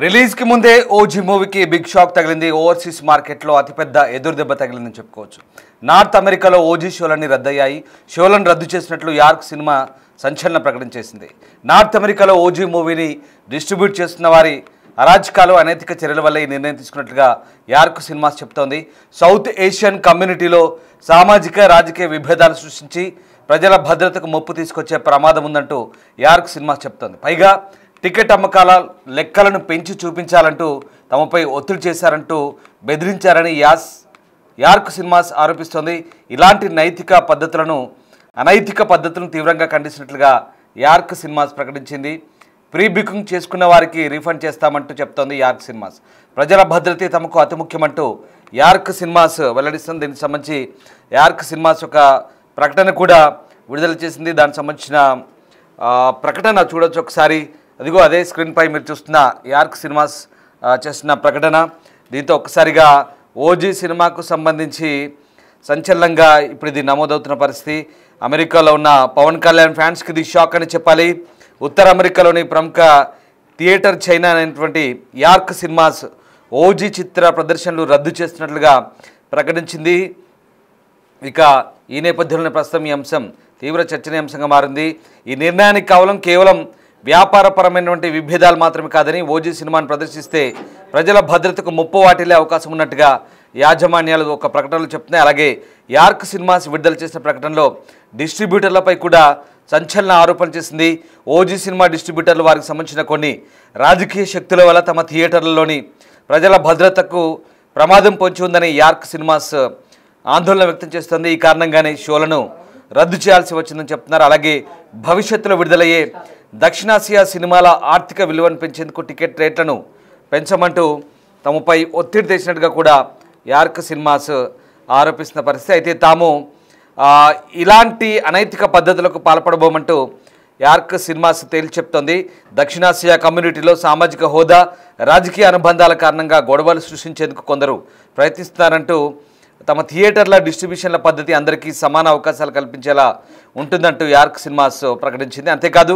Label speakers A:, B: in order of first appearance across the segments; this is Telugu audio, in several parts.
A: రిలీజ్ కి ముందే ఓజీ మూవీకి బిగ్ షాక్ తగిలింది. ఓవర్సీస్ మార్కెట్లో అతిపెద్ద ఎదురు దెబ్బ తగిలిందని చెప్పుకోవచ్చు. నార్త్ అమెరికాలో ఓజీ షోలన్నీ రద్దయ్యాయి. షోలను రద్దు చేసినట్లు యార్క్ సినిమా సంచలన ప్రకటన చేసింది. నార్త్ అమెరికాలో ఓజీ మూవీని డిస్ట్రిబ్యూట్ చేస్తున్న వారి అరాచకాలు, అనైతిక చర్యల వల్ల ఈ నిర్ణయం తీసుకున్నట్లుగా యార్క్ సినిమాస్ చెప్తోంది. సౌత్ ఏషియన్ కమ్యూనిటీలో సామాజిక రాజకీయ విభేదాలు సృష్టించి ప్రజల భద్రతకు ముప్పు తీసుకొచ్చే ప్రమాదం ఉందంటూ యార్క్ సినిమాస్ చెప్తోంది. పైగా టికెట్ అమ్మకాల లెక్కలను పెంచి చూపించాలంటూ తమపై ఒత్తిడి చేశారంటూ బెదిరించారని యార్క్ సినిమాస్ ఆరోపిస్తోంది. ఇలాంటి అనైతిక పద్ధతులను తీవ్రంగా ఖండిస్తున్నట్లుగా యార్క్ సినిమాస్ ప్రకటించింది. ప్రీ బుకింగ్ చేసుకున్న వారికి రీఫండ్ చేస్తామంటూ చెప్తోంది యార్క్ సినిమాస్. ప్రజల భద్రతే తమకు అతి ముఖ్యమంటూ యార్క్ సినిమాస్ వెల్లడిస్తుంది. దీనికి సంబంధించి యార్క్ సినిమాస్ ఒక ప్రకటన కూడా విడుదల చేసింది. దానికి సంబంధించిన ప్రకటన చూడొచ్చు ఒకసారి. అదిగో అదే స్క్రీన్పై మీరు చూస్తున్న యార్క్ సినిమాస్ చేస్తున్న ప్రకటన. దీంతో ఒక్కసారిగా ఓజీ సినిమాకు సంబంధించి సంచలనంగా ఇప్పుడు ఇది నమోదవుతున్న పరిస్థితి. అమెరికాలో ఉన్న పవన్ కళ్యాణ్ ఫ్యాన్స్కి ఇది షాక్ అని చెప్పాలి. ఉత్తర అమెరికాలోని ప్రముఖ థియేటర్ చైనా అయినటువంటి యార్క్ సినిమాస్ ఓజీ చిత్ర ప్రదర్శనలు రద్దు చేస్తున్నట్లుగా ప్రకటించింది. ఇక ఈ నేపథ్యంలోనే ప్రస్తుతం ఈ అంశం తీవ్ర చర్చనీయాంశంగా మారింది. ఈ నిర్ణయానికి కేవలం వ్యాపారపరమైనటువంటి విభేదాలు మాత్రమే కాదని, ఓజీ సినిమాను ప్రదర్శిస్తే ప్రజల భద్రతకు ముప్పు వాటిల్లే అవకాశం ఉన్నట్టుగా యాజమాన్యాలు ఒక ప్రకటనలో చెప్తున్నాయి. అలాగే యార్క్ సినిమాస్ విడుదల చేసిన ప్రకటనలో డిస్ట్రిబ్యూటర్లపై కూడా సంచలన ఆరోపణలు చేసింది. ఓజీ సినిమా డిస్ట్రిబ్యూటర్లు వారికి సంబంధించిన కొన్ని రాజకీయ శక్తుల వల్ల తమ థియేటర్లలోని ప్రజల భద్రతకు ప్రమాదం పొంచి ఉందని యార్క్ సినిమాస్ ఆందోళన వ్యక్తం చేస్తుంది. ఈ కారణంగానే షోలను రద్దు చేయాల్సి వచ్చిందని చెప్తున్నారు. అలాగే భవిష్యత్తులో విడుదలయ్యే దక్షిణాసియా సినిమాల ఆర్థిక విలువను పెంచేందుకు టికెట్ రేట్లను పెంచమంటూ తమపై ఒత్తిడి తెచ్చినట్టుగా కూడా యార్క్ సినిమాస్ ఆరోపిస్తున్న పరిస్థితి. అయితే తాము ఇలాంటి అనైతిక పద్ధతులకు పాల్పడబోమంటూ యార్క్ సినిమాస్ తేల్చి చెప్తోంది. దక్షిణాసియా కమ్యూనిటీలో సామాజిక హోదా, రాజకీయ అనుబంధాల కారణంగా గొడవలు సృష్టించేందుకు కొందరు ప్రయత్నిస్తున్నారంటూ తమ థియేటర్ల డిస్ట్రిబ్యూషన్ల పద్ధతి అందరికీ సమాన అవకాశాలు కల్పించేలా ఉంటుందంటూ యార్క్ సినిమాస్ ప్రకటించింది. అంతేకాదు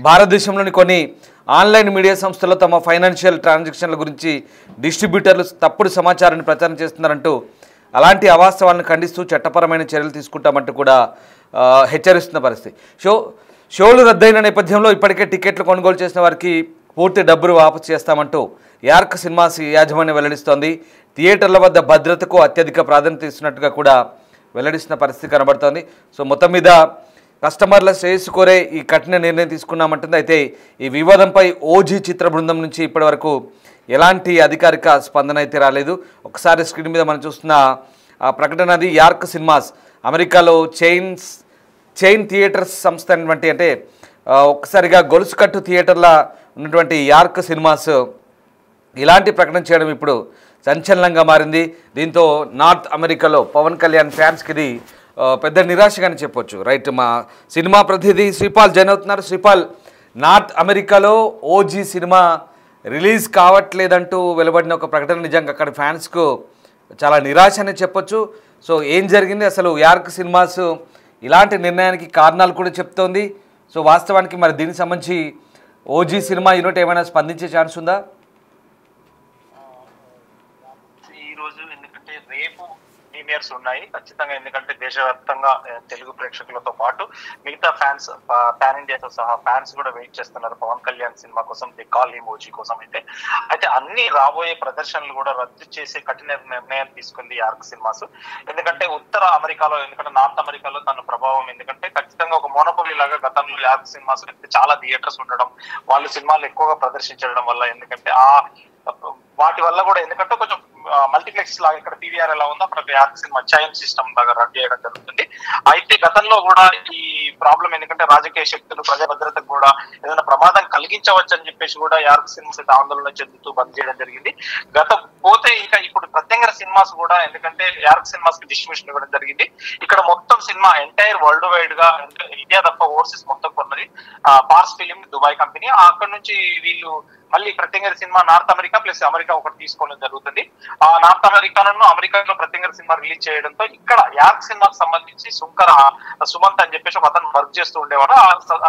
A: భారతదేశంలోని కొన్ని ఆన్లైన్ మీడియా సంస్థల్లో తమ ఫైనాన్షియల్ ట్రాన్సాక్షన్ల గురించి డిస్ట్రిబ్యూటర్లు తప్పుడు సమాచారాన్ని ప్రచారం చేస్తున్నారంటూ అలాంటి అవాస్తవాలను ఖండిస్తూ చట్టపరమైన చర్యలు తీసుకుంటామంటూ కూడా హెచ్చరిస్తున్న పరిస్థితి. షోలు రద్దయిన నేపథ్యంలో ఇప్పటికే టికెట్లు కొనుగోలు చేసిన వారికి పూర్తి డబ్బులు వాపసు చేస్తామంటూ యార్క్ సినిమాస్ యాజమాన్యం వెల్లడిస్తోంది. థియేటర్ల వద్ద భద్రతకు అత్యధిక ప్రాధాన్యత ఇస్తున్నట్టుగా కూడా వెల్లడిస్తున్న పరిస్థితి కనబడుతోంది. సో మొత్తం మీద కస్టమర్ల శ్రేయస్సు కోరే ఈ కఠిన నిర్ణయం తీసుకున్నామంటుంది. అయితే ఈ వివాదంపై ఓజీ చిత్ర బృందం నుంచి ఇప్పటివరకు ఎలాంటి అధికారిక స్పందన అయితే రాలేదు. ఒకసారి స్క్రీన్ మీద మనం చూస్తున్న ఆ ప్రకటన అది యార్క్ సినిమాస్ అమెరికాలో చైన్ థియేటర్స్ సంస్థ అయినటువంటి, అంటే ఒక్కసారిగా గొలుసు కట్టు థియేటర్ల ఉన్నటువంటి యార్క్ సినిమాస్ ఇలాంటి ప్రకటన చేయడం ఇప్పుడు సంచలనంగా మారింది. దీంతో నార్త్ అమెరికాలో పవన్ కళ్యాణ్ ఫ్యాన్స్కి ఇది పెద్ద నిరాశగానే చెప్పొచ్చు. రైట్, మా సినిమా ప్రతినిధి శ్రీపాల్ జాయిన్ అవుతున్నారు. శ్రీపాల్, నార్త్ అమెరికాలో ఓజీ సినిమా రిలీజ్ కావట్లేదంటూ వెలువడిన ఒక ప్రకటన నిజంగా అక్కడ ఫ్యాన్స్కు చాలా నిరాశ అని చెప్పొచ్చు. సో ఏం జరిగింది అసలు? యార్క్ సినిమాస్ ఇలాంటి నిర్ణయానికి కారణాలు కూడా చెప్తోంది. సో వాస్తవానికి మరి దీనికి సంబంధించి ఓజీ సినిమా యూనిట్ ఏమైనా స్పందించే ఛాన్స్ ఉందా?
B: రేపు ప్రీమియర్స్ ఉన్నాయి ఖచ్చితంగా, ఎందుకంటే దేశవ్యాప్తంగా తెలుగు ప్రేక్షకులతో పాటు మిగతా ఫ్యాన్స్, పాన్ ఇండియాతో సహా ఫ్యాన్స్ కూడా వెయిట్ చేస్తున్నారు పవన్ కళ్యాణ్ సినిమా కోసం, ది కాల్ హిమ్ ఓజీ కోసం. అయితే అన్ని రాబోయే ప్రదర్శనలు కూడా రద్దు చేసే కఠిన నిర్ణయం తీసుకుంది యార్క్ సినిమాస్. ఎందుకంటే ఉత్తర అమెరికాలో, ఎందుకంటే నార్త్ అమెరికాలో తన ప్రభావం, ఎందుకంటే ఖచ్చితంగా ఒక మోనోపోలీ లాగా గతంలో యార్క్ సినిమాస్ చాలా థియేటర్స్ ఉండడం, వాళ్ళు సినిమాలు ఎక్కువగా ప్రదర్శించడం వల్ల, ఎందుకంటే వాటి వల్ల కూడా, ఎందుకంటే కొంచెం మల్టీప్లెక్స్ లాగా ఇక్కడ పీవీఆర్ ఎలా ఉందో అక్కడ యార్క్ సినిమా చైన్ సిస్టమ్ లాగా రన్ చేయడం జరుగుతుంది. అయితే గతంలో కూడా ఈ ప్రాబ్లం, ఎందుకంటే రాజకీయ శక్తులు ప్రజా భద్రతకు కూడా ఏదైనా ప్రమాదం కలిగించవచ్చు అని చెప్పేసి కూడా యార్క్ సినిమాస్ అయితే ఆందోళన చెందుతూ బంద్ చేయడం జరిగింది. ఇంకా ఇప్పుడు ప్రత్యేక సినిమాస్ కూడా, ఎందుకంటే యార్క్ సినిమాస్ కి డిస్ట్రిబ్యూషన్ ఇవ్వడం జరిగింది. ఇక్కడ మొత్తం సినిమా ఎంటైర్ వరల్డ్ వైడ్ గా, ఇండియా తప్ప ఓవర్సీస్ మొత్తం కొన్నది పార్స్ ఫిలిం దుబాయ్ కంపెనీ. అక్కడ నుంచి వీళ్ళు మళ్ళీ ప్రత్యేక cinema north America plus America ఒకటి తీసుకోవడం జరుగుతుంది. ఆ నార్త్ అమెరికాలో ప్రత్యేక సినిమా రిలీజ్ చేయడంతో ఇక్కడ యార్క్ సినిమాకి సంబంధించి సుమంత్ అని చెప్పేసి ఒక అతను వర్క్ చేస్తూ ఉండేవాడు.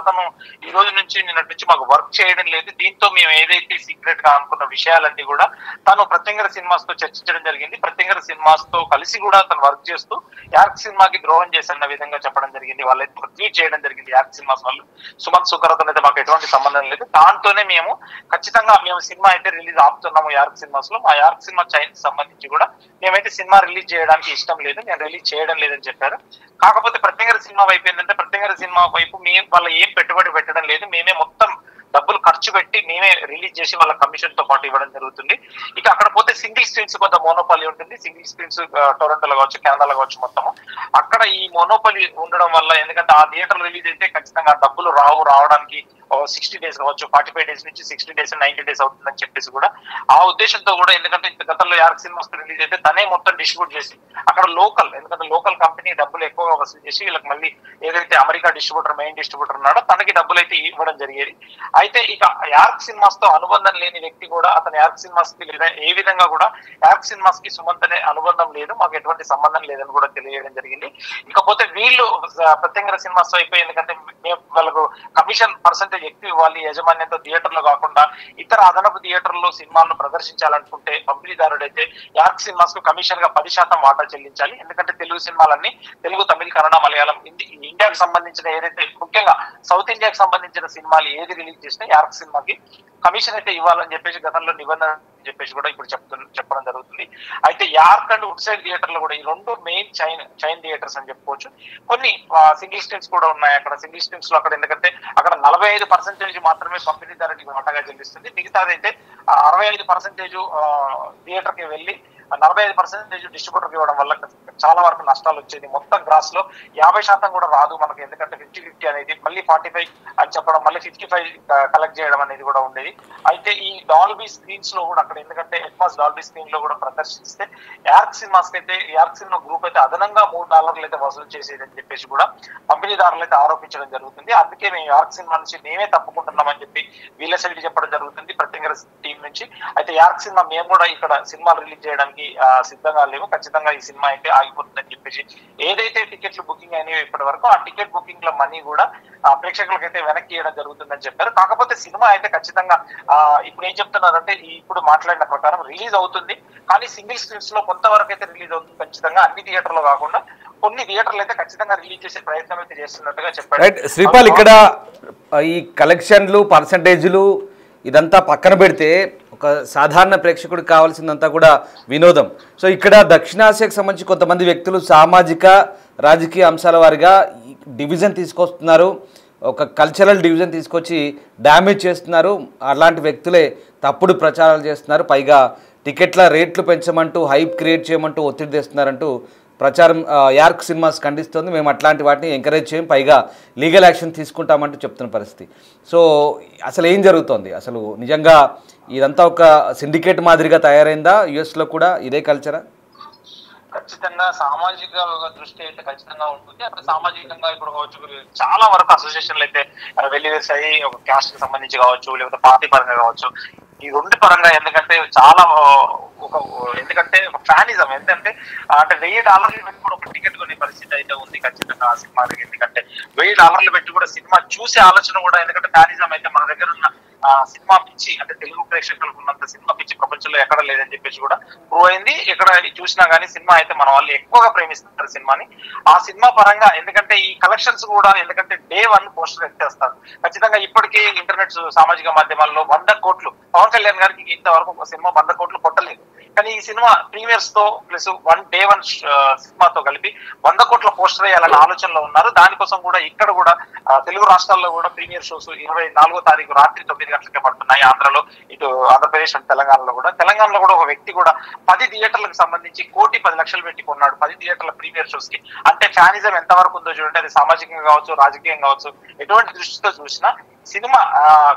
B: అతను ఈ రోజు నుంచి నిన్నటి నుంచి మాకు వర్క్ చేయడం లేదు. దీంతో మేము ఏదైతే సీక్రెట్ గా అనుకున్న విషయాలన్నీ కూడా తను ప్రత్యేక సినిమాస్ తో చర్చించడం జరిగింది. ప్రత్యేక సినిమాస్ తో కలిసి కూడా తను వర్క్ చేస్తూ యార్క్ సినిమాకి ద్రోహం చేసిన విధంగా చెప్పడం జరిగింది. వాళ్ళైతే ట్వీట్ చేయడం జరిగింది యార్క్ సినిమాస్ వాళ్ళు. సుమంత్ సుకరతో అయితే మాకు ఎటువంటి సంబంధం లేదు, దాంతోనే మేము ఖచ్చితంగా సినిమా అయితే రిలీజ్ ఆపుతున్నాము యార్క్ సినిమాస్ లో. ఆ యార్క్ సినిమా చైన్ సంబంధించి కూడా మేమైతే సినిమా రిలీజ్ చేయడానికి ఇష్టం లేదు, నేను రిలీజ్ చేయడం లేదని చెప్పారు. కాకపోతే ప్రత్యేక సినిమా వైపు ఏంటంటే ప్రత్యేక సినిమా వైపు వాళ్ళ ఏం పెట్టుబడి పెట్టడం లేదు, మేమే మొత్తం డబ్బులు ఖర్చు పెట్టి మేమే రిలీజ్ చేసి వాళ్ళ కమిషన్ తో పాటు ఇవ్వడం జరుగుతుంది. ఇక అక్కడ పోతే సింగిల్ స్క్రీన్స్ కొంత మోనోపాలి ఉంటుంది. సింగిల్ స్క్రీన్స్ టొరంటోలో కావచ్చు, కెనడాలో కావచ్చు, మొత్తము అక్కడ ఈ మోనోపాలి ఉండడం వల్ల ఎందుకంటే ఆ థియేటర్ రిలీజ్ అయితే ఖచ్చితంగా డబ్బులు రావడానికి 60 days కావచ్చు, 45 days నుంచి 60 days 90 days అవుతుందని చెప్పేసి కూడా ఆ ఉద్దేశంతో కూడా, ఎందుకంటే గతంలో యార్క్ సినిమాస్ రిలీజ్ అయితే తనే మొత్తం డిస్ట్రిబ్యూట్ చేసి అక్కడ ఎందుకంటే లోకల్ కంపెనీ డబ్బులు ఎక్కువగా వసూలు చేసి వీళ్ళకి మళ్ళీ ఏదైతే అమెరికా మెయిన్ డిస్ట్రిబ్యూటర్ ఉన్నాడో తనకి డబ్బులు అయితే ఇవ్వడం జరిగేది. అయితే ఇక యార్క్ సినిమాస్ తో అనుబంధం లేని వ్యక్తి కూడా అతను యార్క్ సినిమాస్ కి లేదా ఏ విధంగా కూడా యార్క్ సినిమాస్ కి సుమంత్ అనే అనుబంధం లేదు, మాకు ఎటువంటి సంబంధం లేదని కూడా తెలియజేయడం జరిగింది. ఇకపోతే వీళ్ళు ప్రత్యేక సినిమాస్ అయిపోయి ఎందుకంటే వాళ్ళకు కమిషన్ పర్సెంటేజ్ ఎక్కువ ఇవ్వాలి, యజమాన్యంతో థియేటర్లో కాకుండా ఇతర అదనపు థియేటర్లో సినిమాలను ప్రదర్శించాలనుకుంటే పంపిణీదారుడు అయితే యార్క్ సినిమాస్ కు కమిషన్ గా 10% వాటా చెల్లించాలి. ఎందుకంటే తెలుగు సినిమాలన్నీ తెలుగు, తమిళ, కన్నడ, మలయాళం, ఇండియాకు సంబంధించిన ఏదైతే ముఖ్యంగా సౌత్ ఇండియాకి సంబంధించిన సినిమాలు ఏది రిలీజ్ చేసినా యార్క్ సినిమాకి కమిషన్ అయితే ఇవ్వాలని చెప్పేసి గతంలో నిబంధన చెప్పేసి కూడా ఇప్పుడు చెప్పడం జరుగుతుంది. అయితే యార్క్ అండ్ వుడ్ సైడ్ థియేటర్లు కూడా ఈ రెండు మెయిన్ చైన్ థియేటర్స్ అని చెప్పుకోవచ్చు. కొన్ని సింగిల్ స్క్రీన్స్ కూడా ఉన్నాయి. అక్కడ సింగిల్ స్క్రీన్స్ లో ఎందుకంటే అక్కడ 45% మాత్రమే పంపిణీదారుడికి వాటాగా చెల్లిస్తుంది, మిగతాదైతే 65% థియేటర్ కి వెళ్ళి 45% డిస్ట్రిబ్యూటర్ ఇవ్వడం వల్ల చాలా వరకు నష్టాలు వచ్చేది. మొత్తం గ్రాస్ లో 50% కూడా రాదు మనకి, ఎందుకంటే 50-50 అనేది మళ్ళీ 45 అని చెప్పడం, మళ్ళీ 55 కలెక్ట్ చేయడం అనేది కూడా ఉండేది. అయితే ఈ డాల్బీ స్క్రీన్స్ లో కూడా అక్కడ ఎందుకంటే ఎట్మాస్ డాల్బీ స్క్రీన్ లో కూడా ప్రదర్శిస్తే యార్క్ సినిమాస్ అయితే యార్క్ సినిమా గ్రూప్ అయితే అదనంగా $3 అయితే వసూలు చేసేది అని చెప్పేసి కూడా పంపిణీదారులు అయితే ఆరోపించడం జరుగుతుంది. అందుకే మేము యార్క్ సినిమా నుంచి మేమే తప్పుకుంటున్నామని చెప్పి వీళ్ళ సైడ్ చెప్పడం జరుగుతుంది ప్రత్యేక టీం నుంచి. అయితే యార్క్ సినిమా మేము కూడా ఇక్కడ సినిమా రిలీజ్ చేయడానికి సిద్ధంగా లేవు, ఖచ్చితంగా ఈ సినిమా అయితే ఆగిపోతుందని చెప్పేసి ఏదైతే టికెట్లు బుకింగ్ అయినాయో ఇప్పటి వరకు ఆ టికెట్ బుకింగ్ లో మనీ కూడా ప్రేక్షకులకైతే వెనక్కి ఇవ్వడం జరుగుతుందని చెప్పారు. కాకపోతే సినిమా అయితే ఖచ్చితంగా ఇప్పుడు ఏం చెప్తున్నారంటే ఇప్పుడు మాట్లాడిన ప్రకారం రిలీజ్ అవుతుంది, కానీ సింగిల్ స్క్రీన్స్ లో కొంతవరకు అయితే రిలీజ్ అవుతుంది ఖచ్చితంగా, అన్ని థియేటర్లో కాకుండా కొన్ని థియేటర్లు అయితే ఖచ్చితంగా రిలీజ్ చేసే ప్రయత్నం అయితే చేస్తున్నట్టుగా చెప్పారు.
A: శ్రీపాల్, ఇక్కడ ఈ కలెక్షన్లు పర్సంటేజ్లు ఇదంతా పక్కన పెడితే ఒక సాధారణ ప్రేక్షకుడికి కావాల్సిందంతా కూడా వినోదం. సో ఇక్కడ దక్షిణాసియాకు సంబంధించి కొంతమంది వ్యక్తులు సామాజిక రాజకీయ అంశాల వారిగా డివిజన్ తీసుకొస్తున్నారు, ఒక కల్చరల్ డివిజన్ తీసుకొచ్చి డ్యామేజ్ చేస్తున్నారు. అలాంటి వ్యక్తులే తప్పుడు ప్రచారాలు చేస్తున్నారు, పైగా టికెట్ల రేట్లు పెంచమంటూ హైప్ క్రియేట్ చేయమంటూ ఒత్తిడి తెస్తున్నారంటూ ప్రచారం యార్క్ సినిమాస్ ఖండిస్తుంది. మేము అట్లాంటి వాటిని ఎంకరేజ్ చేయం, పైగా లీగల్ యాక్షన్ తీసుకుంటామంటూ చెప్తున్న పరిస్థితి. సో అసలు ఏం జరుగుతోంది? అసలు నిజంగా ఇదంతా ఒక సిండికేట్ మాదిరిగా తయారైందా? యుఎస్లో కూడా ఇదే కల్చరా?
B: ఖచ్చితంగా సామాజిక దృష్టి అయితే ఖచ్చితంగా ఉంటుంది. అక్కడ సామాజికంగా ఇప్పుడు కావచ్చు చాలా వరకు అసోసియేషన్లు అయితే వెల్లివేసాయి, ఒక క్యాస్ట్ కి సంబంధించి కావచ్చు, లేకపోతే పార్టీ పరంగా కావచ్చు. ఈ రెండు పరంగా ఎందుకంటే చాలా ఎందుకంటే ఒక ఫ్యానిజం ఏంటంటే అంటే $1000 పెట్టి కూడా ఒక టికెట్ కొనే పరిస్థితి అయితే ఉంది ఖచ్చితంగా ఆ సినిమాకి. ఎందుకంటే $1000 పెట్టి కూడా సినిమా చూసే ఆలోచన కూడా, ఎందుకంటే ఫ్యానిజం అయితే మన దగ్గర ఉన్న సినిమా పిచ్చి అంటే తెలుగు ప్రేక్షకులకు ఉన్నంత సినిమా పిచ్చి ప్రపంచంలో ఎక్కడ లేదని చెప్పేసి కూడా ప్రూవ్ అయింది. ఇక్కడ చూసినా గానీ సినిమా అయితే మన వాళ్ళు ఎక్కువగా ప్రేమిస్తున్నారు సినిమాని. ఆ సినిమా పరంగా ఎందుకంటే ఈ కలెక్షన్స్ కూడా ఎందుకంటే Day 1 పోస్టర్ ఎత్తేస్తారు ఖచ్చితంగా. ఇప్పటికే ఇంటర్నెట్ సామాజిక మాధ్యమాల్లో 100 కోట్లు పవన్ కళ్యాణ్ గారికి ఇంతవరకు ఒక సినిమా 100 కోట్లు కొట్టలేదు, కానీ ఈ సినిమా ప్రీమియర్స్ తో ప్లస్ Day 1 సినిమాతో కలిపి 100 కోట్ల పోస్టర్ వేయాలన్న ఆలోచనలో ఉన్నారు. దానికోసం కూడా ఇక్కడ కూడా తెలుగు రాష్ట్రాల్లో కూడా ప్రీమియర్ షోస్ 24వ తారీఖు రాత్రి 9 గంటలకే పడుతున్నాయి. ఆంధ్రలో, ఇటు ఆంధ్రప్రదేశ్ అండ్ తెలంగాణలో కూడా ఒక వ్యక్తి కూడా 10 థియేటర్లకు సంబంధించి 1,10,00,000 పెట్టి కొన్నాడు 10 థియేటర్ల ప్రీమియర్ షోస్ కి. అంటే ఫ్యానిజం ఎంత వరకు ఉందో చూడండి. అది సామాజికంగా కావచ్చు, రాజకీయంగా కావచ్చు, ఎటువంటి దృష్టితో చూసినా సినిమా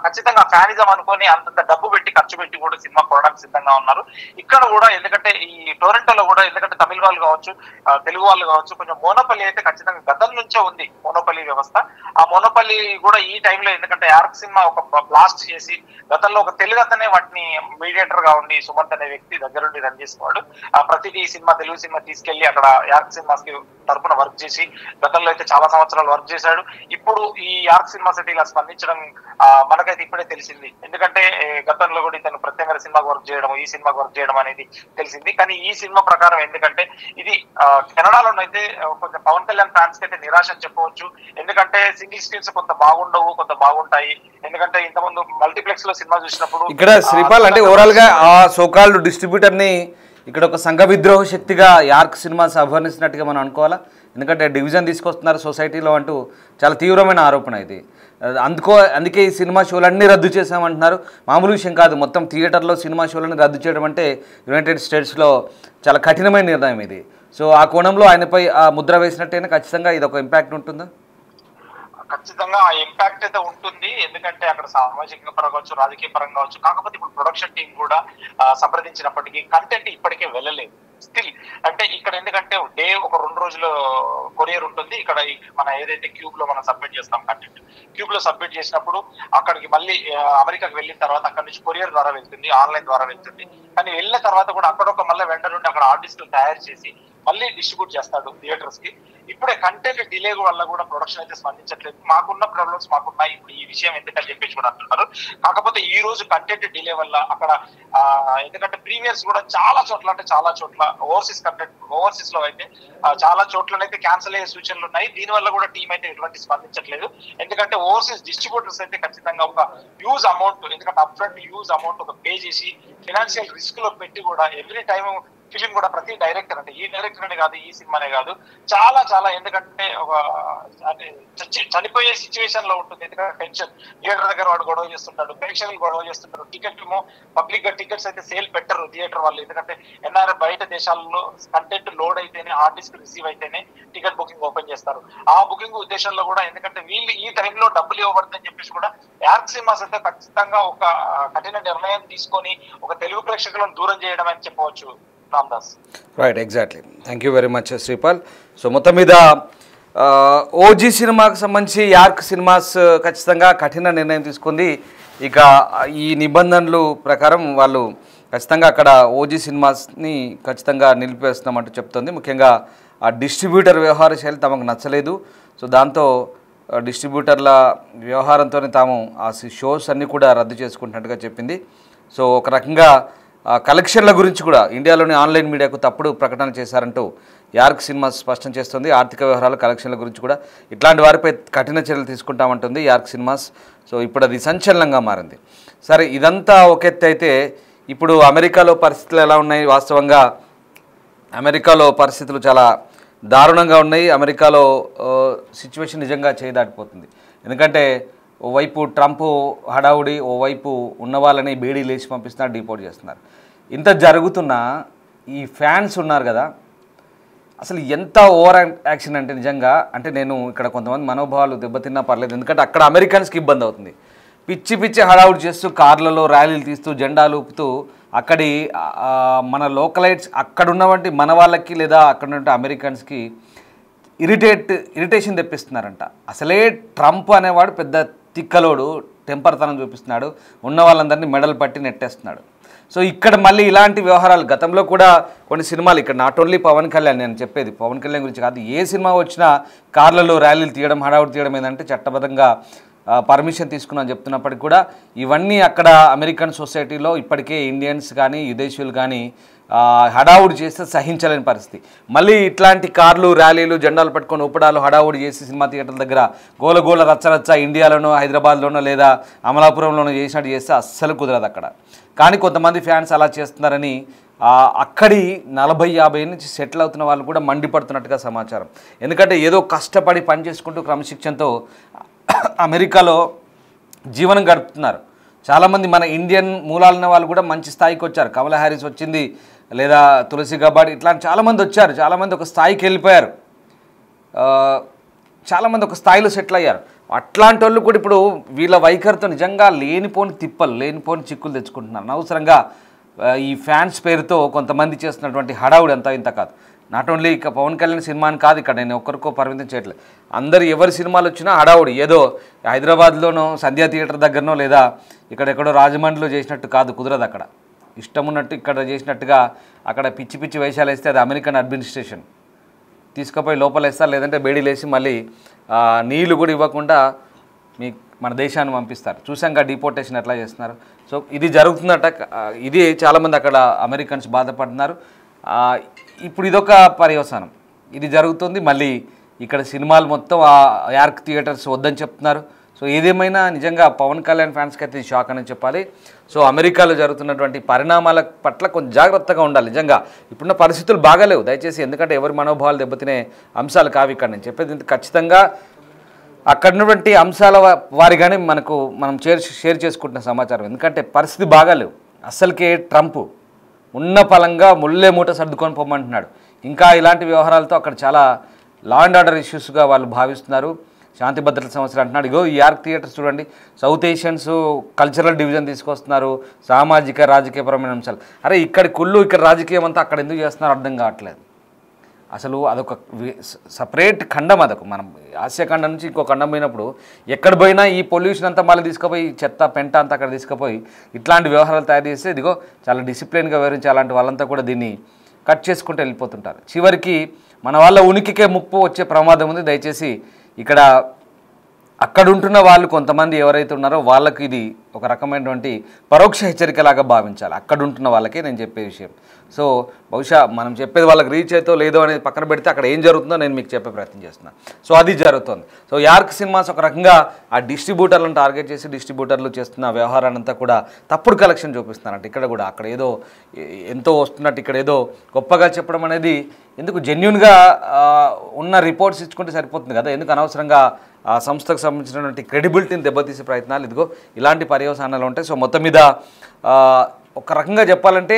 B: ఖచ్చితంగా ఫ్యానిజం అనుకొని అంతంత డబ్బు పెట్టి ఖర్చు పెట్టి కూడా సినిమా కొనడానికి సిద్ధంగా ఉన్నారు. ఇక్కడ కూడా ఎందుకంటే ఈ టొరంటోలో కూడా ఎందుకంటే తమిళ వాళ్ళు కావచ్చు, తెలుగు వాళ్ళు కావచ్చు, కొంచెం మోనోపల్లి అయితే ఖచ్చితంగా గతం నుంచే ఉంది మోనోపల్లి వ్యవస్థ. ఆ మోనోపల్లి కూడా ఈ టైంలో ఎందుకంటే యార్క్ సినిమా ఒక బ్లాస్ట్ చేసి గతంలో ఒక తెలుగు అతనే వాటిని మీడియేటర్ గా ఉండి సుమంత్ అనే వ్యక్తి దగ్గరుండి రన్ చేసేవాడు. ప్రతిదీ సినిమా తెలుగు సినిమా తీసుకెళ్లి అక్కడ యార్క్ సినిమాస్ కి తరఫున వర్క్ చేసి గతంలో అయితే చాలా సంవత్సరాలు వర్క్ చేశాడు. ఇప్పుడు ఈ యార్క్ సినిమాస్ అయితే ఇలా స్పందించడం మనకైతే ఇప్పుడే తెలిసింది. ఎందుకంటే గతంలో కూడా ఇతను ప్రత్యేక సినిమాకి వర్క్ చేయడం, ఈ సినిమాకి వర్క్ చేయడం అనేది తెలిసింది. కానీ ఈ సినిమా ప్రకారం ఎందుకంటే ఇది కెనడాలోనైతే కొంచెం పవన్ కళ్యాణ్ ఫ్యాన్స్ కి అయితే నిరాశ అని చెప్పవచ్చు. ఎందుకంటే సింగిల్ స్క్రీన్స్ కొంత బాగుండవు, కొంత బాగుంటాయి. ఎందుకంటే ఇంతకుముందు మల్టీప్లెక్స్ లో సినిమా చూసినప్పుడు
A: ఇక్కడ శ్రీపాల్ అంటే ఓవరాల్ గా ఆ సోకాల్డ్ డిస్ట్రిబ్యూటర్ ని ఇక్కడ ఒక సంఘ విద్రోహ శక్తిగా యార్క్ సినిమాస్ అభివర్ణిస్తున్నట్టుగా మనం అనుకోవాలా. ఎందుకంటే డివిజన్ తీసుకొస్తున్నారు సొసైటీలో అంటూ చాలా తీవ్రమైన ఆరోపణ ఇది. అందుకే ఈ సినిమా షోలన్నీ రద్దు చేశామంటున్నారు. మామూలు విషయం కాదు, మొత్తం థియేటర్లో సినిమా షోలను రద్దు చేయడం అంటే యునైటెడ్ స్టేట్స్లో చాలా కఠినమైన నిర్ణయం ఇది. సో ఆ కోణంలో ఆయనపై ఆ ముద్ర వేసినట్టయినా ఖచ్చితంగా ఇది ఒక ఇంపాక్ట్ ఉంటుందా?
B: ఖచ్చితంగా ఆ ఇంపాక్ట్ అయితే ఉంటుంది. ఎందుకంటే అక్కడ సామాజిక పరంగా కావచ్చు, రాజకీయ పరంగా కావచ్చు. కాకపోతే ఇప్పుడు ప్రొడక్షన్ టీం కూడా సంప్రదించినప్పటికీ కంటెంట్ ఇప్పటికే వెళ్ళలేదు స్టిల్. అంటే ఇక్కడ ఎందుకంటే డే ఒక 2 రోజులు కొరియర్ ఉంటుంది. ఇక్కడ మన ఏదైతే క్యూబ్ లో మనం సబ్మిట్ చేస్తాం కంటెంట్, క్యూబ్ లో సబ్మిట్ చేసినప్పుడు అక్కడికి మళ్ళీ అమెరికాకి వెళ్ళిన తర్వాత అక్కడ నుంచి కొరియర్ ద్వారా వెళ్తుంది, ఆన్లైన్ ద్వారా వెళ్తుంది. కానీ వెళ్ళిన తర్వాత కూడా అక్కడ ఒక మళ్ళీ వెండర్ నుండి అక్కడ ఆర్టిస్టులు తయారు చేసి మళ్ళీ డిస్ట్రిబ్యూట్ చేస్తాడు థియేటర్స్ కి. ఇప్పుడే కంటెంట్ డిలే వల్ల కూడా ప్రొడక్షన్ అయితే స్పందించట్లేదు. మాకున్న ప్రాబ్లమ్స్ మాకున్నాయి, ఇప్పుడు ఈ విషయం ఎందుకని చెప్పేసి కూడా అంటున్నారు. కాకపోతే ఈ రోజు కంటెంట్ డిలే వల్ల అక్కడ ఎందుకంటే ప్రీమియర్స్ కూడా చాలా చోట్ల, అంటే చాలా చోట్ల ఓవర్సీస్ కంటెంట్, ఓవర్సీస్ లో అయితే చాలా చోట్లనైతే క్యాన్సిల్ అయ్యే సూచనలు ఉన్నాయి. దీనివల్ల కూడా టీం అయితే ఎటువంటి స్పందించట్లేదు. ఎందుకంటే ఓవర్సీస్ డిస్ట్రిబ్యూటర్స్ అయితే ఖచ్చితంగా ఒక హ్యూజ్ అమౌంట్, ఎందుకంటే అప్ ఫ్రంట్ హ్యూజ్ అమౌంట్ ఒక పే చేసి ఫైనాన్షియల్ రిస్క్ లో పెట్టి కూడా ఎవ్రీ టైం ఫిలిం కూడా ప్రతి డైరెక్టర్, అంటే ఈ డైరెక్టర్ అనే కాదు, ఈ సినిమానే కాదు, చాలా చాలా ఎందుకంటే ఒక చనిపోయే సిచ్యువేషన్ లో ఉంటుంది. ఎందుకంటే టెన్షన్, థియేటర్ దగ్గర వాడు గొడవ చేస్తుంటాడు, ప్రేక్షకులు గొడవ చేస్తుంటారు. టికెట్ ఏమో పబ్లిక్ గా టికెట్స్ అయితే సేల్ పెట్టరు థియేటర్ వాళ్ళు. ఎందుకంటే ఎన్ఆర్ఐ బయట దేశాల్లో కంటెంట్ లోడ్ అయితేనే, ఆర్టిస్ట్ రిసీవ్ అయితేనే టికెట్ బుకింగ్ ఓపెన్ చేస్తారు. ఆ బుకింగ్ ఉద్దేశంలో కూడా ఎందుకంటే వీళ్ళు ఈ టైంలో డబ్బులు ఇవ్వబడుతుందని చెప్పేసి కూడా యార్క్ సినిమాస్ అయితే ఖచ్చితంగా ఒక కఠిన నిర్ణయం తీసుకొని ఒక తెలుగు ప్రేక్షకులను దూరం చేయడం అని చెప్పవచ్చు.
A: Right, exactly. Thank you very much Sripal. So మొత్తం మీద ఓజీ సినిమాకు సంబంధించి యార్క్ సినిమాస్ ఖచ్చితంగా కఠిన నిర్ణయం తీసుకుంది. ఇక ఈ నిబంధనలు ప్రకారం వాళ్ళు ఖచ్చితంగా అక్కడ ఓజీ సినిమాస్ని ఖచ్చితంగా నిలిపేస్తున్నామంటూ చెప్తుంది. ముఖ్యంగా ఆ డిస్ట్రిబ్యూటర్ వ్యవహార శైలి తమకు నచ్చలేదు. సో దాంతో డిస్ట్రిబ్యూటర్ల వ్యవహారంతో తాము ఆ షోస్ అన్నీ కూడా రద్దు చేసుకుంటున్నట్టుగా చెప్పింది. సో ఒక రకంగా కలెక్షన్ల గురించి కూడా ఇండియాలోని ఆన్లైన్ మీడియాకు తప్పుడు ప్రకటన చేశారంటూ యార్క్ సినిమా స్పష్టం చేస్తుంది. ఆర్థిక వ్యవహారాలు, కలెక్షన్ల గురించి కూడా ఇట్లాంటి వారిపై కఠిన చర్యలు తీసుకుంటామంటుంది యార్క్ సినిమాస్. సో ఇప్పుడు అది సంచలనంగా మారింది. సరే, ఇదంతా ఒక ఎత్తు అయితే ఇప్పుడు అమెరికాలో పరిస్థితులు ఎలా ఉన్నాయి? వాస్తవంగా అమెరికాలో పరిస్థితులు చాలా దారుణంగా ఉన్నాయి. అమెరికాలో సిచ్యువేషన్ నిజంగా చేయదాటిపోతుంది. ఎందుకంటే ఓవైపు ట్రంప్ హడావుడి, ఓవైపు ఉన్న వాళ్ళని బేడీ లేచి పంపిస్తున్నారు, డిపోర్ట్ చేస్తున్నారు. ఇంత జరుగుతున్నా ఈ ఫ్యాన్స్ ఉన్నారు కదా, అసలు ఎంత ఓవర్ యాక్షన్ అంటే నిజంగా, అంటే నేను ఇక్కడ కొంతమంది మనోభావాలు దెబ్బతిన్నా పర్లేదు. ఎందుకంటే అక్కడ అమెరికన్స్కి ఇబ్బంది అవుతుంది. పిచ్చి పిచ్చి హడావుడి చేస్తూ కార్లలో ర్యాలీలు తీస్తూ జెండాలు ఊపుతూ అక్కడి మన లోకలైట్స్ అక్కడ ఉన్నవంటి మన వాళ్ళకి లేదా అక్కడ ఉన్న అమెరికన్స్కి ఇరిటేషన్ తెప్పిస్తున్నారంట. అసలే ట్రంప్ అనేవాడు పెద్ద తిక్కలోడు, టెంపర్తనం చూపిస్తున్నాడు, ఉన్న వాళ్ళందరినీ మెడల్ పట్టి నెట్టేస్తున్నాడు. సో ఇక్కడ మళ్ళీ ఇలాంటి వ్యవహారాలు గతంలో కూడా కొన్ని సినిమాలు, ఇక్కడ నాట్ ఓన్లీ పవన్ కళ్యాణ్, నేను చెప్పేది పవన్ కళ్యాణ్ గురించి కాదు, ఏ సినిమా వచ్చినా కార్లలో ర్యాలీలు తీయడం, హడావుడి తీయడం ఏంటంటే చట్టబద్ధంగా పర్మిషన్ తీసుకున్నాను చెప్తున్నప్పటికీ కూడా ఇవన్నీ అక్కడ అమెరికన్ సొసైటీలో ఇప్పటికే ఇండియన్స్ కానీ విదేశీయులు కానీ హడావుడి చేస్తే సహించలేని పరిస్థితి. మళ్ళీ ఇట్లాంటి కార్లు, ర్యాలీలు, జెండాలు పట్టుకొని ఊపడాలు, హడావుడి చేసి సినిమా థియేటర్ల దగ్గర గోలగోల రచ్చరచ్చ ఇండియాలోనో హైదరాబాద్లోనో లేదా అమలాపురంలోనో చేసినట్టు చేస్తే అస్సలు కుదరదు అక్కడ. కానీ కొంతమంది ఫ్యాన్స్ అలా చేస్తున్నారని అక్కడి 40-50 నుంచి సెటిల్ అవుతున్న వాళ్ళు కూడా మండిపడుతున్నట్టుగా సమాచారం. ఎందుకంటే ఏదో కష్టపడి పని చేసుకుంటూ క్రమశిక్షణతో అమెరికాలో జీవనం గడుపుతున్నారు. చాలామంది మన ఇండియన్ మూలాలున్న వాళ్ళు కూడా మంచి స్థాయికి వచ్చారు. కమలా హ్యారిస్ వచ్చింది, లేదా తులసి గబాడ్, ఇట్లాంటి చాలామంది వచ్చారు. చాలామంది ఒక స్థాయికి వెళ్ళిపోయారు, చాలామంది ఒక స్థాయిలో సెటిల్ అయ్యారు. అట్లాంటి వాళ్ళు కూడా ఇప్పుడు వీళ్ళ వైఖరితో నిజంగా లేనిపోని తిప్పలు లేనిపోని చిక్కులు తెచ్చుకుంటున్నారు. అనవసరంగా ఈ ఫ్యాన్స్ పేరుతో కొంతమంది చేస్తున్నటువంటి హడావుడి అంతా ఇంత కాదు. నాట్ ఓన్లీ ఇక పవన్ కళ్యాణ్ సినిమాని కాదు, ఇక్కడ నేను ఒక్కరికో పరిమితం చేయట్లేదు. అందరు ఎవరి సినిమాలు వచ్చినా హడావుడి. ఏదో హైదరాబాద్లోనో సంధ్యా థియేటర్ దగ్గరనో లేదా ఇక్కడెక్కడో రాజమండ్రిలో చేసినట్టు కాదు, కుదరదు. అక్కడ ఇష్టం ఉన్నట్టు ఇక్కడ చేసినట్టుగా అక్కడ పిచ్చి పిచ్చి వేషాలు వేస్తే అది అమెరికన్ అడ్మినిస్ట్రేషన్ తీసుకుపోయి లోపల వేస్తారు, లేదంటే బేడీలేసి మళ్ళీ నీళ్లు కూడా ఇవ్వకుండా మన దేశాన్ని పంపిస్తారు. చూసాక డిపోర్టేషన్ ఎట్లా చేస్తున్నారు. సో ఇది జరుగుతుందట. ఇది చాలామంది అక్కడ అమెరికన్స్ బాధపడుతున్నారు. ఇప్పుడు ఇదొక పర్యవసానం, ఇది జరుగుతుంది. మళ్ళీ ఇక్కడ సినిమాలు మొత్తం యార్క్ థియేటర్స్ వద్దని చెప్తున్నారు. సో ఏదేమైనా నిజంగా పవన్ కళ్యాణ్ ఫ్యాన్స్కి అయితే షాక్ అని చెప్పాలి. సో అమెరికాలో జరుగుతున్నటువంటి పరిణామాల పట్ల కొంచెం జాగ్రత్తగా ఉండాలి. నిజంగా ఇప్పుడున్న పరిస్థితులు బాగాలేవు దయచేసి, ఎందుకంటే ఎవరి మనోభావాలు దెబ్బతినే అంశాలు కావు ఇక్కడ. నేను చెప్పేది ఖచ్చితంగా అక్కడ ఉన్నటువంటి అంశాల వారిగానే మనం షేర్ చేసుకుంటున్న సమాచారం. ఎందుకంటే పరిస్థితి బాగాలేవు అస్సలకే. ట్రంప్ ఉన్న పలంగా ముల్లే మూట సర్దుకొని పోమంటున్నాడు. ఇంకా ఇలాంటి వ్యవహారాలతో అక్కడ చాలా లా అండ్ ఆర్డర్ ఇష్యూస్గా వాళ్ళు భావిస్తున్నారు. శాంతి భద్రత సమస్యలు అంటున్నాడు. ఇగో ఈ యార్క్ థియేటర్స్ చూడండి, సౌత్ ఏషియన్స్ కల్చరల్ డివిజన్ తీసుకొస్తున్నారు, సామాజిక రాజకీయపరమైన అంశాలు. అరే ఇక్కడ కుళ్ళు, ఇక్కడ రాజకీయం అంతా అక్కడ ఎందుకు చేస్తున్నారు అర్థం కావట్లేదు. అసలు అదొక సపరేట్ ఖండం. మనం ఆసియా ఖండం నుంచి ఇంకో ఖండం పోయినప్పుడు ఎక్కడ పోయినా ఈ పొల్యూషన్ అంతా మళ్ళీ తీసుకుపోయి చెత్త పెంట అంతా అక్కడ తీసుకుపోయి ఇట్లాంటి వ్యవహారాలు తయారు చేస్తే ఇదిగో చాలా డిసిప్లిన్గా వివరించి అలాంటి వాళ్ళంతా కూడా దీన్ని కట్ చేసుకుంటూ వెళ్ళిపోతుంటారు. చివరికి మన వాళ్ళ ఉనికికే ముప్పు వచ్చే ప్రమాదం ఉంది. దయచేసి ఇక్కడ అక్కడ ఉంటున్న వాళ్ళు కొంతమంది ఎవరైతే ఉన్నారో వాళ్ళకి ఇది ఒక రకమైనటువంటి పరోక్ష హెచ్చరికలాగా భావించాలి. అక్కడ ఉంటున్న వాళ్ళకే నేను చెప్పే విషయం. సో బహుశా మనం చెప్పేది వాళ్ళకి రీచ్ అవుతో లేదో అనేది పక్కన పెడితే అక్కడ ఏం జరుగుతుందో నేను మీకు చెప్పే ప్రయత్నం చేస్తున్నాను. సో అది జరుగుతుంది. సో యార్క్ సినిమాస్ ఒక రకంగా ఆ డిస్ట్రిబ్యూటర్లను టార్గెట్ చేసి డిస్ట్రిబ్యూటర్లు చేస్తున్న వ్యవహారాన్ని అంతా కూడా తప్పుడు కలెక్షన్ చూపిస్తున్నారంట. ఇక్కడ కూడా అక్కడ ఏదో ఎంతో వస్తున్నట్టు ఇక్కడ ఏదో గొప్పగా చెప్పడం అనేది ఎందుకు? జెన్యున్గా ఉన్న రిపోర్ట్స్ ఇచ్చుకుంటే సరిపోతుంది కదా. ఎందుకు అనవసరంగా ఆ సంస్థకు సంబంధించినటువంటి క్రెడిబిలిటీని దెబ్బతీసే ప్రయత్నాలు ఇదిగో ఇలాంటి పర్యవసానాలు ఉంటాయి. సో మొత్తం మీద ఒక రకంగా చెప్పాలంటే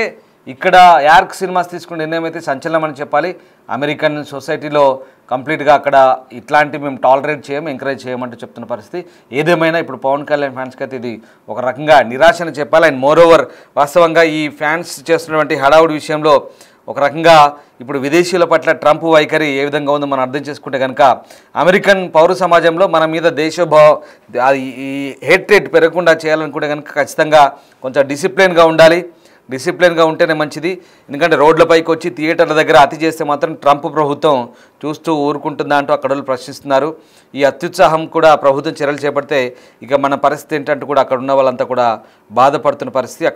A: ఇక్కడ యార్క్ సినిమాస్ తీసుకునే నిర్ణయం అయితే సంచలనం అని చెప్పాలి. అమెరికన్ సొసైటీలో కంప్లీట్గా అక్కడ ఇట్లాంటి మేము టాలరేట్ చేయము, ఎంకరేజ్ చేయమంటూ చెప్తున్న పరిస్థితి. ఏదేమైనా ఇప్పుడు పవన్ కళ్యాణ్ ఫ్యాన్స్కి అయితే ఇది ఒక రకంగా నిరాశ అని చెప్పాలి. అండ్ మోర్ ఓవర్ వాస్తవంగా ఈ ఫ్యాన్స్ చేస్తున్నటువంటి హడావుడి విషయంలో ఒక రకంగా ఇప్పుడు విదేశీయుల పట్ల ట్రంప్ వైఖరి ఏ విధంగా ఉందో మనం అర్థం చేసుకుంటే కనుక అమెరికన్ పౌర సమాజంలో మన మీద ఈ హేట్రేట్ పెరగకుండా చేయాలనుకుంటే కనుక ఖచ్చితంగా కొంచెం డిసిప్లిన్గా ఉండాలి. డిసిప్లిన్గా ఉంటేనే మంచిది. ఎందుకంటే రోడ్లపైకి వచ్చి థియేటర్ల దగ్గర అతి చేస్తే మాత్రం ట్రంప్ ప్రభుత్వం చూస్తూ ఊరుకుంటుందా అంటూ అక్కడ వాళ్ళు ప్రశ్నిస్తున్నారు. ఈ అత్యుత్సాహం కూడా ప్రభుత్వం చర్యలు చేపడితే ఇక మన పరిస్థితి ఏంటంటూ కూడా అక్కడ ఉన్న వాళ్ళంతా కూడా బాధపడుతున్న పరిస్థితి.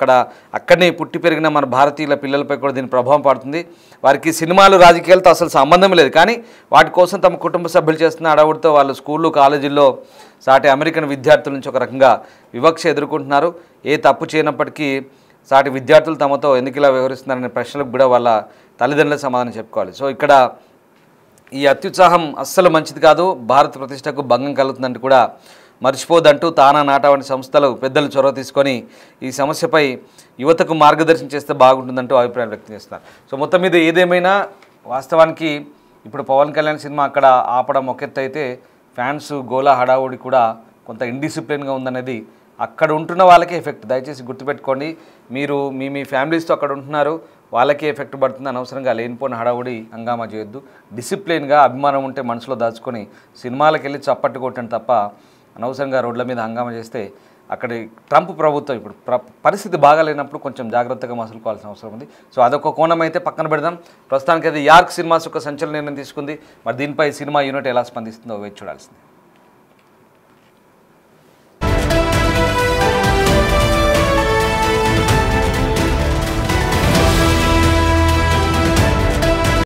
A: అక్కడనే పుట్టి పెరిగిన మన భారతీయుల పిల్లలపై కూడా దీని ప్రభావం పడుతుంది. వారికి సినిమాలు రాజకీయాలతో అసలు సంబంధం లేదు, కానీ వాటి కోసం తమ కుటుంబ సభ్యులు చేస్తున్న అడవుడితో వాళ్ళు స్కూళ్ళు కాలేజీల్లో సాటి అమెరికన్ విద్యార్థుల నుంచి ఒక రకంగా వివక్ష ఎదుర్కొంటున్నారు. ఏ తప్పు చేయనప్పటికీ సాటి విద్యార్థులు తమతో ఎందుకు ఇలా వ్యవహరిస్తున్నారనే ప్రశ్నలకు కూడా వాళ్ళ తల్లిదండ్రులకు సమాధానం చెప్పుకోవాలి. సో ఇక్కడ ఈ అత్యుత్సాహం అస్సలు మంచిది కాదు, భారత ప్రతిష్టకు భంగం కలుగుతుందంటూ కూడా మర్చిపోదంటూ తానా నాటా వంటి సంస్థలు పెద్దలు చొరవ తీసుకొని ఈ సమస్యపై యువతకు మార్గదర్శనం చేస్తే బాగుంటుందంటూ అభిప్రాయం వ్యక్తం చేస్తున్నారు. సో మొత్తం మీద ఏదేమైనా వాస్తవానికి ఇప్పుడు పవన్ కళ్యాణ్ సినిమా అక్కడ ఆపడం ఒక ఎత్తు అయితే ఫ్యాన్స్ గోలా హడావుడి కూడా కొంత ఇండిసిప్లిన్గా ఉందనేది అక్కడ ఉంటున్న వాళ్ళకే ఎఫెక్ట్. దయచేసి గుర్తుపెట్టుకోండి, మీరు మీ ఫ్యామిలీస్తో అక్కడ ఉంటున్నారు, వాళ్ళకే ఎఫెక్ట్ పడుతుంది. అనవసరంగా లేనిపోయిన హడావుడి హంగామా చేయొద్దు. డిసిప్లిన్గా అభిమానం ఉంటే మనసులో దాచుకొని సినిమాలకు వెళ్ళి చప్పట్టు కొట్టండి తప్ప అనవసరంగా రోడ్ల మీద హంగామా చేస్తే అక్కడి ట్రంప్ ప్రభుత్వం ఇప్పుడు పరిస్థితి బాగాలేనప్పుడు కొంచెం జాగ్రత్తగా మసులుకోవాల్సిన అవసరం ఉంది. సో అదొక కోణం అయితే పక్కన పెడదాం. ప్రస్తుతానికి అయితే యార్క్ సినిమాస్ ఒక సంచలన నిర్ణయం తీసుకుంది. మరి దీనిపై సినిమా యూనిట్ ఎలా స్పందిస్తుందో వేచి చూడాల్సింది.